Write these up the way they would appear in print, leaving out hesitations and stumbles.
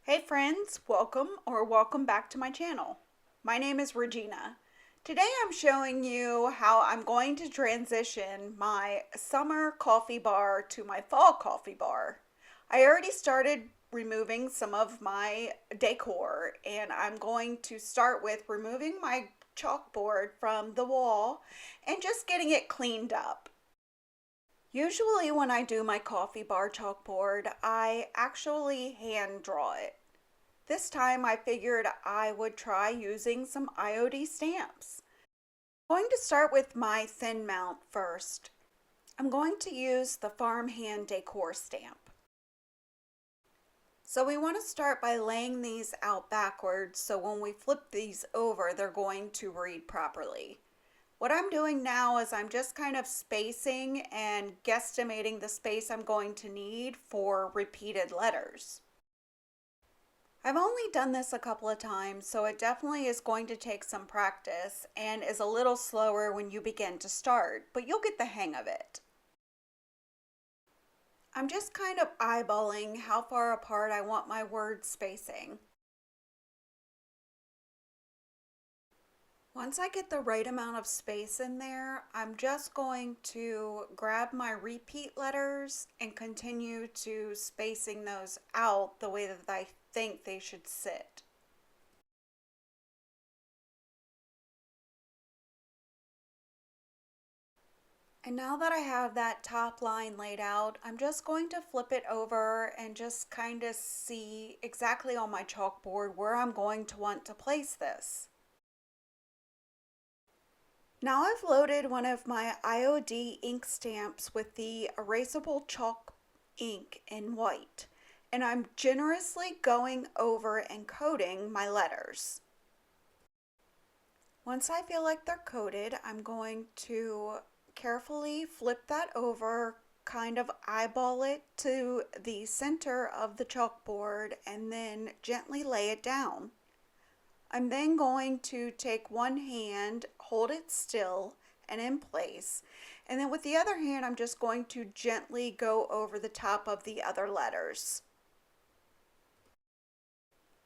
Hey friends, welcome back to my channel. My name is Regina. Today I'm showing you how I'm going to transition my summer coffee bar to my fall coffee bar. I already started removing some of my decor, and I'm going to start with removing my chalkboard from the wall and just getting it cleaned up. Usually when I do my coffee bar chalkboard, I actually hand draw it. This time I figured I would try using some IOD stamps. I'm going to start with my thin mount first. I'm going to use the Farmhand Decor stamp. So we want to start by laying these out backwards so when we flip these over they're going to read properly. What I'm doing now is I'm just kind of spacing and guesstimating the space I'm going to need for repeated letters. I've only done this a couple of times, so it definitely is going to take some practice and is a little slower when you begin to start, but you'll get the hang of it. I'm just kind of eyeballing how far apart I want my word spacing. Once I get the right amount of space in there, I'm just going to grab my repeat letters and continue to spacing those out the way that I think they should sit. And now that I have that top line laid out, I'm just going to flip it over and just kind of see exactly on my chalkboard where I'm going to want to place this. Now I've loaded one of my IOD ink stamps with the erasable chalk ink in white, and I'm generously going over and coating my letters. Once I feel like they're coated, I'm going to carefully flip that over, kind of eyeball it to the center of the chalkboard, and then gently lay it down. I'm then going to take one hand, hold it still and in place, and then with the other hand I'm just going to gently go over the top of the other letters.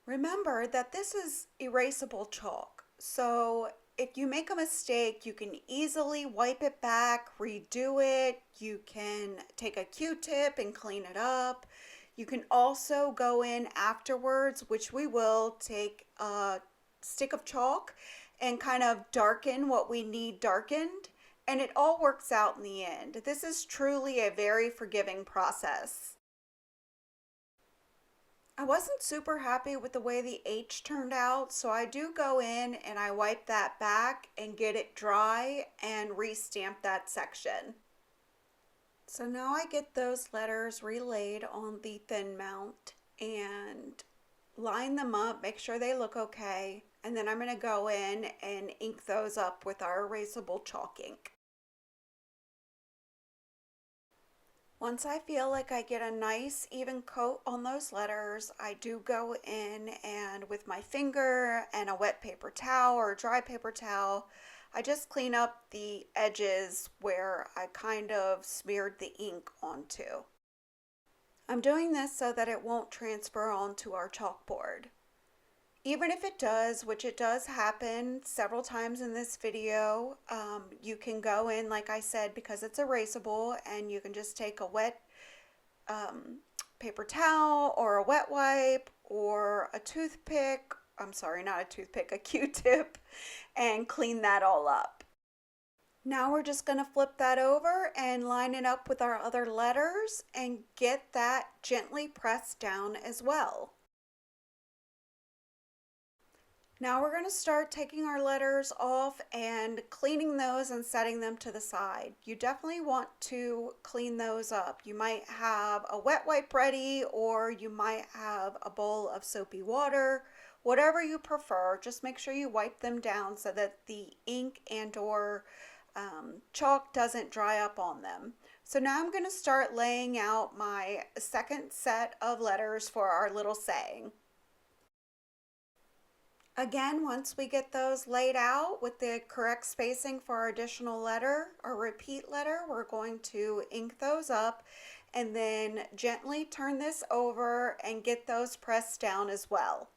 Remember that this is erasable chalk, so if you make a mistake, you can easily wipe it back, redo it. You can take a Q-tip and clean it up. You can also go in afterwards, which we will, take a stick of chalk and kind of darken what we need darkened, and it all works out in the end. This is truly a very forgiving process. I wasn't super happy with the way the H turned out, so I do go in and I wipe that back and get it dry and re-stamp that section. So now I get those letters relayed on the thin mount and line them up, make sure they look okay, and then I'm going to go in and ink those up with our erasable chalk ink. Once I feel like I get a nice even coat on those letters, I do go in and with my finger and a wet paper towel or a dry paper towel, I just clean up the edges where I kind of smeared the ink onto. I'm doing this so that it won't transfer onto our chalkboard. Even if it does, which it does happen several times in this video, you can go in, like I said, because it's erasable, and you can just take a wet paper towel or a wet wipe or a toothpick, I'm sorry, not a toothpick, a Q-tip, and clean that all up. Now we're just going to flip that over and line it up with our other letters and get that gently pressed down as well. Now we're going to start taking our letters off and cleaning those and setting them to the side. You definitely want to clean those up. You might have a wet wipe ready, or you might have a bowl of soapy water, whatever you prefer. Just make sure you wipe them down so that the ink and or chalk doesn't dry up on them. So now I'm going to start laying out my second set of letters for our little saying. Again, once we get those laid out with the correct spacing for our additional letter or repeat letter, we're going to ink those up and then gently turn this over and get those pressed down as well.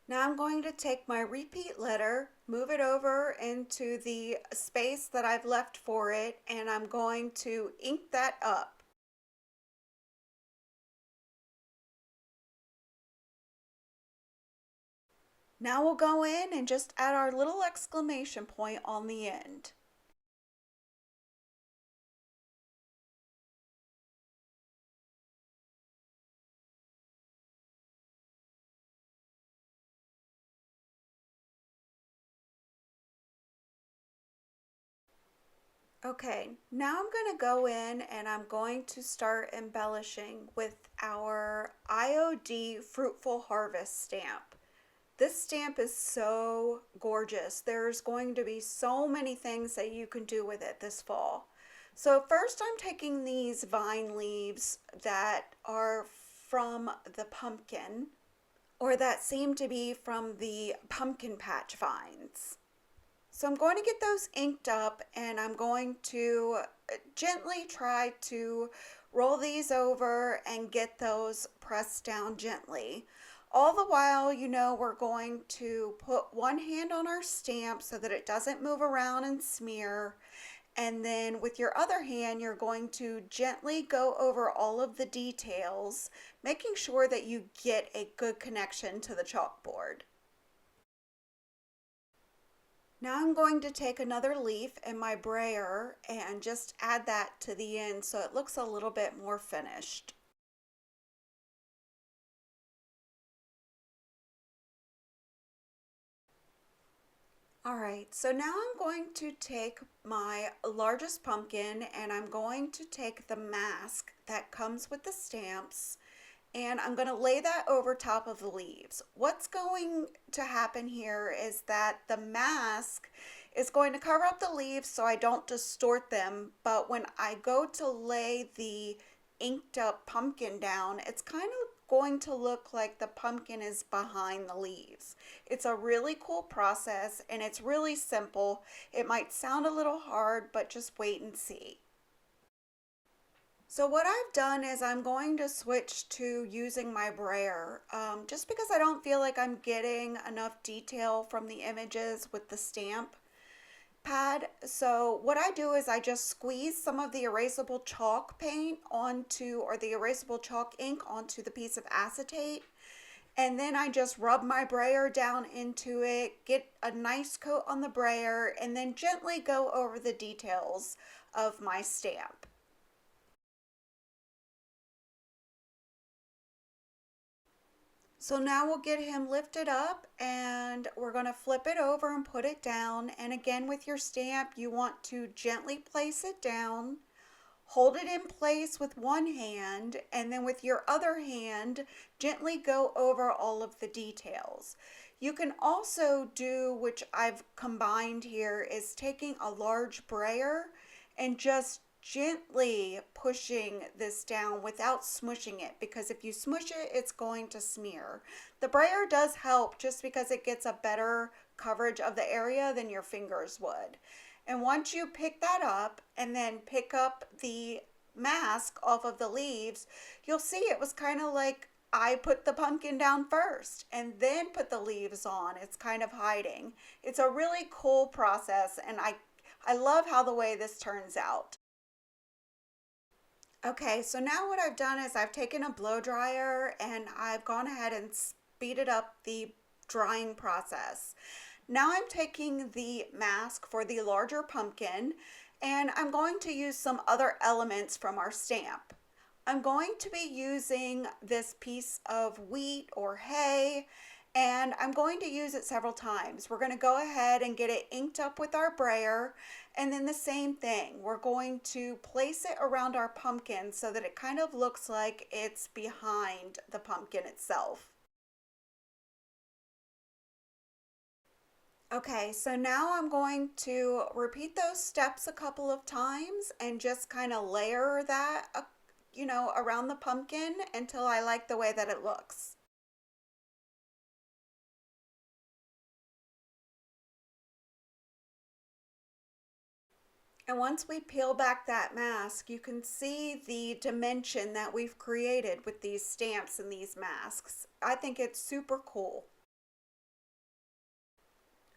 Now I'm going to take my repeat letter, move it over into the space that I've left for it, and I'm going to ink that up. Now we'll go in and just add our little exclamation point on the end. Okay, now I'm going to go in and I'm going to start embellishing with our IOD Fruitful Harvest stamp. This stamp is so gorgeous. There's going to be so many things that you can do with it this fall. So first I'm taking these vine leaves that are from the pumpkin, or that seem to be from the pumpkin patch vines. So I'm going to get those inked up and I'm going to gently try to roll these over and get those pressed down gently. All the while, we're going to put one hand on our stamp so that it doesn't move around and smear. And then with your other hand, you're going to gently go over all of the details, making sure that you get a good connection to the chalkboard. Now I'm going to take another leaf in my brayer and just add that to the end so it looks a little bit more finished. Alright, so now I'm going to take my largest pumpkin and I'm going to take the mask that comes with the stamps and I'm going to lay that over top of the leaves. What's going to happen here is that the mask is going to cover up the leaves so I don't distort them, but when I go to lay the inked up pumpkin down, it's kind of going to look like the pumpkin is behind the leaves. It's a really cool process and it's really simple. It might sound a little hard, but just wait and see. So what I've done is I'm going to switch to using my brayer just because I don't feel like I'm getting enough detail from the images with the stamp pad. So what I do is I just squeeze some of the erasable chalk paint onto, or the erasable chalk ink onto the piece of acetate. And then I just rub my brayer down into it, get a nice coat on the brayer, and then gently go over the details of my stamp. So now we'll get him lifted up and we're going to flip it over and put it down. And again, with your stamp, you want to gently place it down, hold it in place with one hand, and then with your other hand, gently go over all of the details. You can also do, which I've combined here, is taking a large brayer and just gently pushing this down without smushing it, because if you smush it, it's going to smear. The brayer does help just because it gets a better coverage of the area than your fingers would. And once you pick that up and then pick up the mask off of the leaves, you'll see it was kind of like I put the pumpkin down first and then put the leaves on. It's kind of hiding. It's a really cool process and I love how the way this turns out. Okay, so now what I've done is I've taken a blow dryer and I've gone ahead and speeded up the drying process. Now I'm taking the mask for the larger pumpkin and I'm going to use some other elements from our stamp. I'm going to be using this piece of wheat or hay and I'm going to use it several times. We're going to go ahead and get it inked up with our brayer, and then the same thing. We're going to place it around our pumpkin so that it kind of looks like it's behind the pumpkin itself. Okay, so now I'm going to repeat those steps a couple of times and just kind of layer that, around the pumpkin until I like the way that it looks. And once we peel back that mask, you can see the dimension that we've created with these stamps and these masks. I think it's super cool.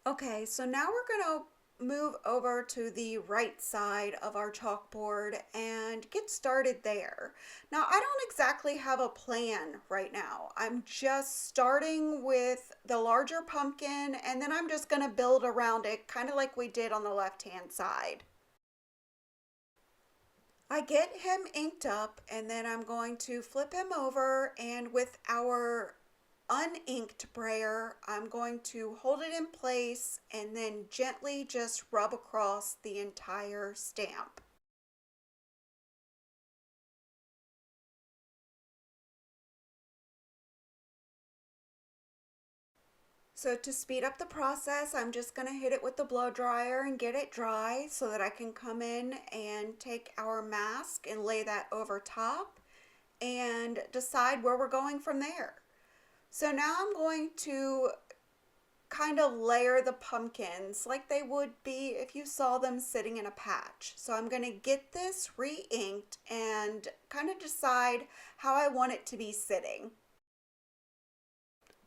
Okay, so now we're going to move over to the right side of our chalkboard and get started there. Now, I don't exactly have a plan right now. I'm just starting with the larger pumpkin and then I'm just going to build around it, kind of like we did on the left-hand side. I get him inked up and then I'm going to flip him over, and with our uninked brayer, I'm going to hold it in place and then gently just rub across the entire stamp. So to speed up the process, I'm just going to hit it with the blow dryer and get it dry so that I can come in and take our mask and lay that over top and decide where we're going from there. So now I'm going to kind of layer the pumpkins like they would be if you saw them sitting in a patch. So I'm going to get this re-inked and kind of decide how I want it to be sitting.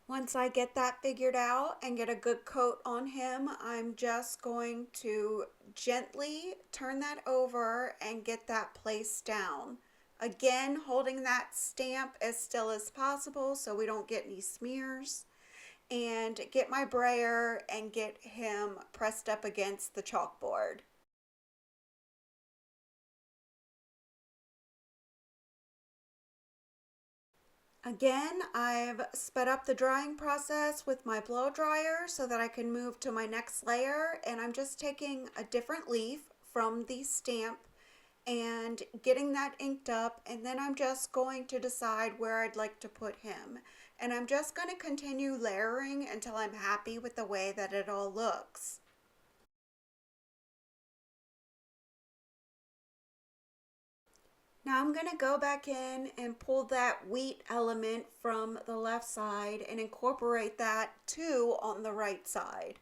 Once I get that figured out and get a good coat on him, I'm just going to gently turn that over and get that placed down. Again, holding that stamp as still as possible so we don't get any smears, and get my brayer and get him pressed up against the chalkboard. Again, I've sped up the drying process with my blow dryer so that I can move to my next layer, and I'm just taking a different leaf from the stamp and getting that inked up, and then I'm just going to decide where I'd like to put him. And I'm just going to continue layering until I'm happy with the way that it all looks. Now I'm going to go back in and pull that wheat element from the left side and incorporate that too on the right side.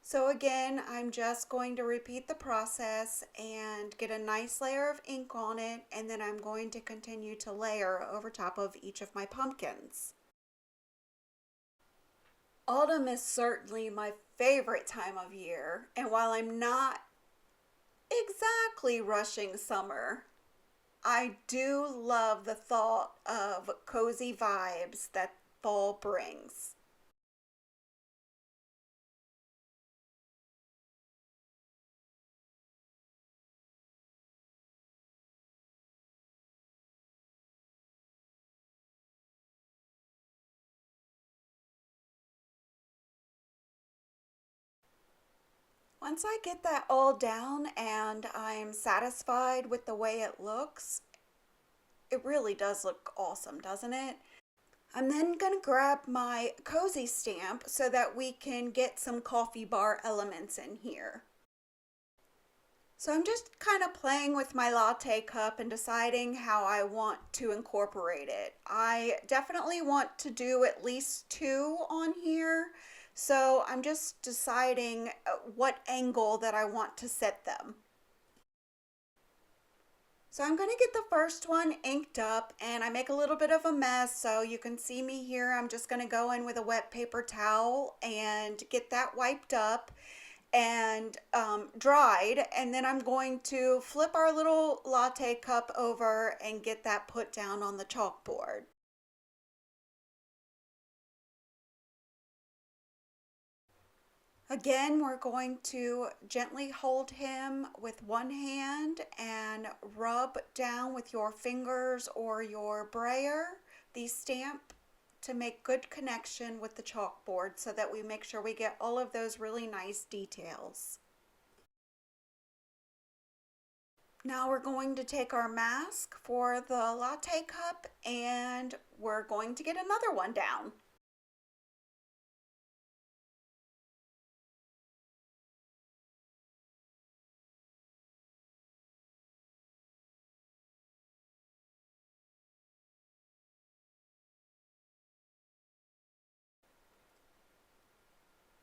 So again, I'm just going to repeat the process and get a nice layer of ink on it, and then I'm going to continue to layer over top of each of my pumpkins. Autumn is certainly my favorite time of year, and while I'm not exactly rushing summer, I do love the thought of cozy vibes that fall brings. Once I get that all down and I'm satisfied with the way it looks, it really does look awesome, doesn't it? I'm then going to grab my cozy stamp so that we can get some coffee bar elements in here. So I'm just kind of playing with my latte cup and deciding how I want to incorporate it. I definitely want to do at least two on here. So I'm just deciding what angle that I want to set them. So I'm going to get the first one inked up, and I make a little bit of a mess, so you can see me here. I'm just going to go in with a wet paper towel and get that wiped up and dried, and then I'm going to flip our little latte cup over and get that put down on the chalkboard. Again, we're going to gently hold him with one hand and rub down with your fingers or your brayer the stamp to make good connection with the chalkboard so that we make sure we get all of those really nice details. Now we're going to take our mask for the latte cup and we're going to get another one down.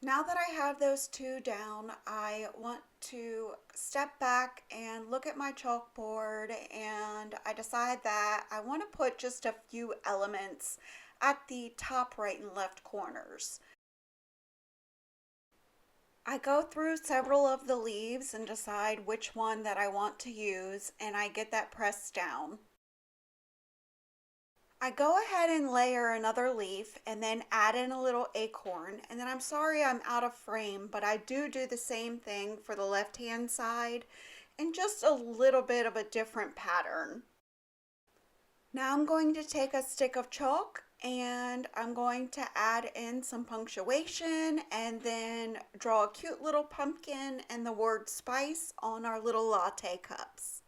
Now that I have those two down, I want to step back and look at my chalkboard, and I decide that I want to put just a few elements at the top right and left corners. I go through several of the leaves and decide which one that I want to use, and I get that pressed down. I go ahead and layer another leaf and then add in a little acorn, and then I'm sorry I'm out of frame, but I do the same thing for the left hand side and just a little bit of a different pattern. Now I'm going to take a stick of chalk and I'm going to add in some punctuation and then draw a cute little pumpkin and the word spice on our little latte cups.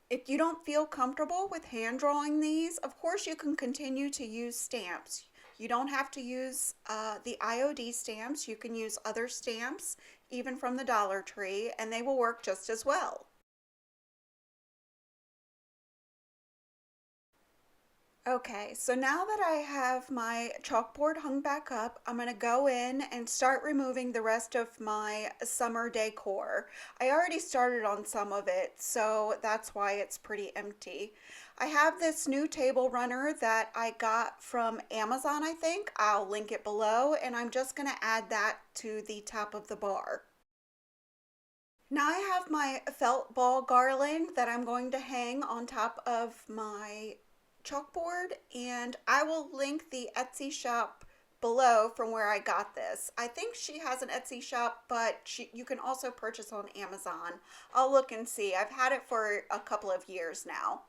If you don't feel comfortable with hand drawing these, of course you can continue to use stamps. You don't have to use the IOD stamps. You can use other stamps, even from the Dollar Tree, and they will work just as well. Okay, so now that I have my chalkboard hung back up, I'm going to go in and start removing the rest of my summer decor. I already started on some of it, so that's why it's pretty empty. I have this new table runner that I got from Amazon, I think. I'll link it below, and I'm just going to add that to the top of the bar. Now I have my felt ball garland that I'm going to hang on top of my chalkboard, and I will link the Etsy shop below from where I got this. I think she has an Etsy shop, but you can also purchase on Amazon. I'll look and see. I've had it for a couple of years now.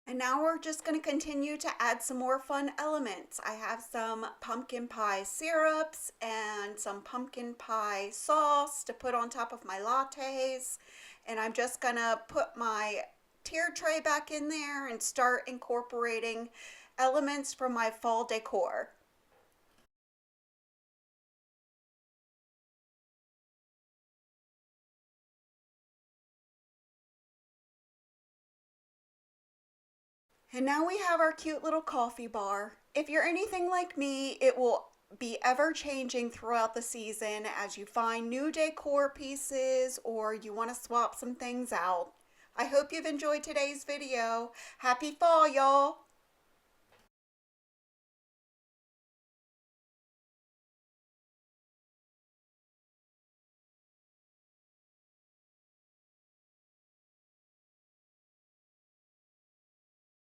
And now we're just going to continue to add some more fun elements. I have some pumpkin pie syrups and some pumpkin pie sauce to put on top of my lattes. And I'm just going to put my tier tray back in there and start incorporating elements from my fall decor. And now we have our cute little coffee bar. If you're anything like me, it will be ever changing throughout the season as you find new decor pieces or you want to swap some things out. I hope you've enjoyed today's video. Happy fall, y'all!